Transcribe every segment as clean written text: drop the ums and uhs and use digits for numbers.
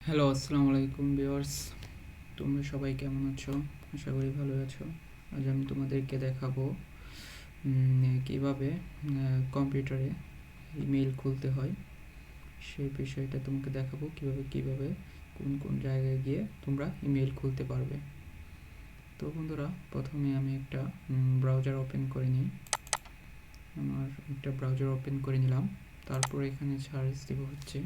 Hello, আসসালামু আলাইকুম viewers. তোমরা সবাই কেমন আছো? আশা করি ভালো আছো। আজ আমি তোমাদেরকে দেখাবো কীভাবে কম্পিউটারে ইমেইল খুলতে হয়। সেই বিষয়টা তোমাকে দেখাবো, কীভাবে কোন কোন জায়গায় গিয়ে তোমরা ইমেইল খুলতে পারবে। তো বন্ধুরা, প্রথমে আমি একটা ব্রাউজার ওপেন করে নিই। আমার একটা ব্রাউজার ওপেন করে নিলাম। তারপর এখানে সার্চ দেবো হচ্ছে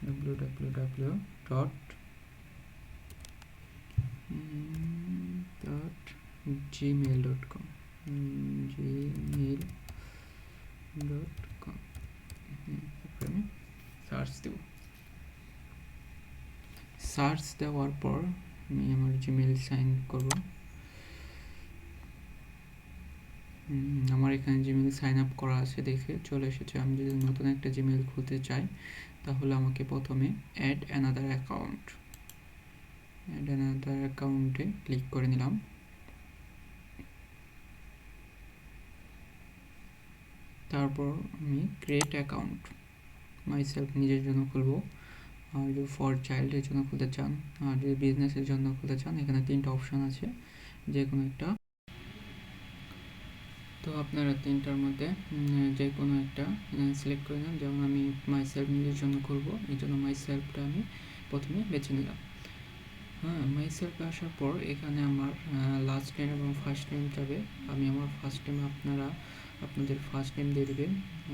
www.gmail.com gmail.com তারপরে আমি সার্চ দেওয়ার পর আমি আমার জিমেইল সাইন করব। আমার এখানে জিমেইল সাইন আপ করা আছে, দেখে চলে এসেছে। আমি যদি নতুন একটা জিমেইল খুলতে চাই তাহলে আমাকে প্রথমে অ্যাড অ্যানাদার অ্যাকাউন্টে ক্লিক করে নিলাম। তারপর আমি ক্রিয়েট অ্যাকাউন্ট মাইসেলফ নিজের জন্য খুলবো। আর যদি ফর চাইল্ডের জন্য খুলতে চান, আর যদি বিজনেসের জন্য খুলতে চান, এখানে 3টা অপশান আছে, যে কোনো একটা। তো আপনারা 3টার মধ্যে যে কোনো একটা সিলেক্ট করে নেন। যেমন আমি মাইসেলফ নিজের জন্য খুলবো, এই জন্য মাইসেলফটা আমি প্রথমে বেছে নিলাম। মাইসেলফে আসার পর এখানে আমার লাস্ট নেম এবং ফার্স্ট নেম যাবে। আমি আমার ফার্স্ট নেম, আপনারা আপনাদের ফার্স্ট নেম দিয়ে দেবেন,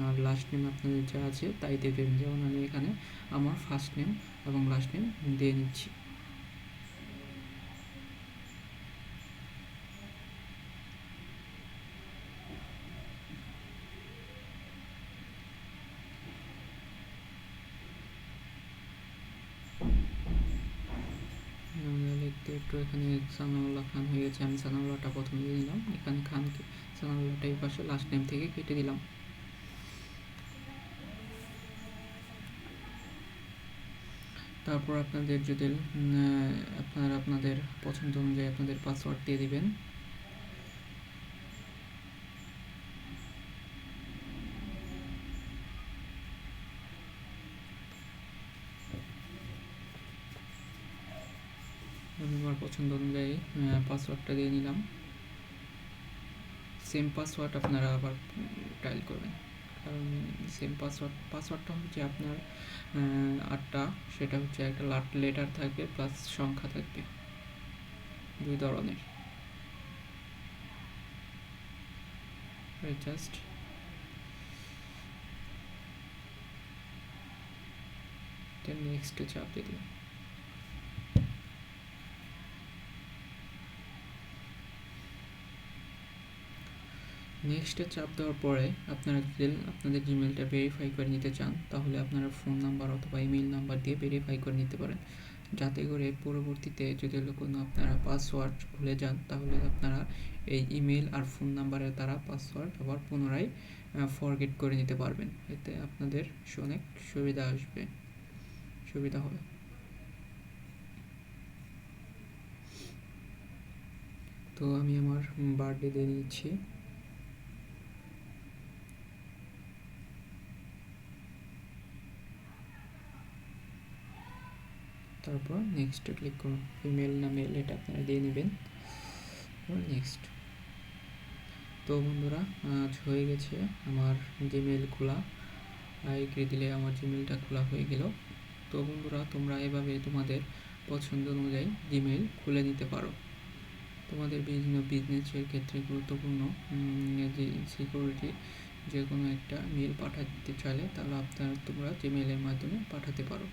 আর লাস্ট নেম আপনাদের যা আছে তাই দিয়ে দেবেন। যেমন আমি এখানে আমার ফার্স্ট নেম এবং লাস্ট নেম দিয়ে নিচ্ছি। লিখতে একটু এখানে সানাউল্লাহ খান হয়ে গেছে, আমি সানাউল্লাহটা প্রথমে দিয়ে দিলাম। এখানে খানকে সানাউল্লাহটা এই পাশে লাস্ট নেম থেকে কেটে দিলাম। তারপর আপনাদের যদি আপনারা আপনাদের পছন্দ অনুযায়ী আপনাদের পাসওয়ার্ড দিয়ে দিবেন। আমি আমার পছন্দ অনুযায়ী পাসওয়ার্ডটা দিয়ে নিলাম। সেম পাসওয়ার্ড আপনারা আবার টাইল করবেন, কারণ সেম পাসওয়ার্ডটা হচ্ছে আপনার 8টা, সেটা হচ্ছে একটা লেটার থাকবে প্লাস সংখ্যা থাকবে, 2 ধরনের। জাস্ট নেক্সটে চাপ দিয়ে দিলাম। নেক্সটে চাপ দেওয়ার পরে আপনারা যদি আপনাদের জিমেলটা ভেরিফাই করে নিতে চান, তাহলে আপনারা ফোন নাম্বার অথবা ইমেল নাম্বার দিয়ে ভেরিফাই করে নিতে পারেন, যাতে করে পরবর্তীতে যদি কোনো আপনারা পাসওয়ার্ড ভুলে যান, তাহলে আপনারা এই ইমেল আর ফোন নাম্বারের দ্বারা পাসওয়ার্ড আবার পুনরায় ফরগেট করে নিতে পারবেন। এতে আপনাদের অনেক সুবিধা হবে। তো আমি আমার বার্থডে দিয়ে নিচ্ছি। তারপর নেক্সটে ক্লিক করুন। ইমেল না মেল এটা আপনারা দিয়ে নেবেন। নেক্সট। তো বন্ধুরা, আজ হয়ে গেছে আমার জিমেল খোলা। আইডি দিলে আমার জিমেলটা খোলা হয়ে গেল। তো বন্ধুরা, তোমরা এভাবে তোমাদের পছন্দ অনুযায়ী জিমেল খুলে নিতে পারো। তোমাদের বিভিন্ন বিজনেসের ক্ষেত্রে গুরুত্বপূর্ণ যে সিকিউরিটি যে কোনো একটা মেল পাঠাতে চাইলে, তাহলে তোমরা জিমেলের মাধ্যমে পাঠাতে পারো।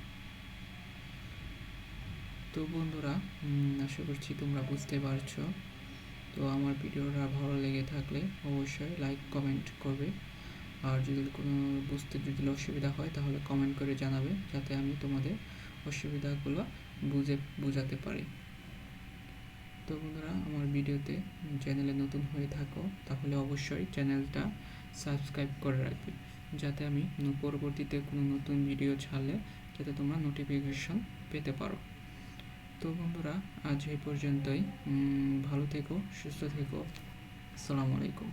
তো বন্ধুরা, আশা করছি তোমরা বুঝতে পারছো। তো আমার ভিডিওটা ভালো লেগে থাকলে অবশ্যই লাইক কমেন্ট করবে, আর যদি কোনো বুঝতে অসুবিধা হয় তাহলে কমেন্ট করে জানাবে, যাতে আমি তোমাদের অসুবিধাগুলো বুঝাতে পারি। তো বন্ধুরা, আমার ভিডিওতে চ্যানেলে নতুন হয়ে থাকো তাহলে অবশ্যই চ্যানেলটা সাবস্ক্রাইব করে রাখবে, যাতে আমি পরবর্তীতে কোনো নতুন ভিডিও ছাড়লে যাতে তোমরা নোটিফিকেশন পেতে পারো। তো বন্ধুরা, আজ এই পর্যন্তই। ভালো থেকো, সুস্থ থেকো। আসসালামু আলাইকুম।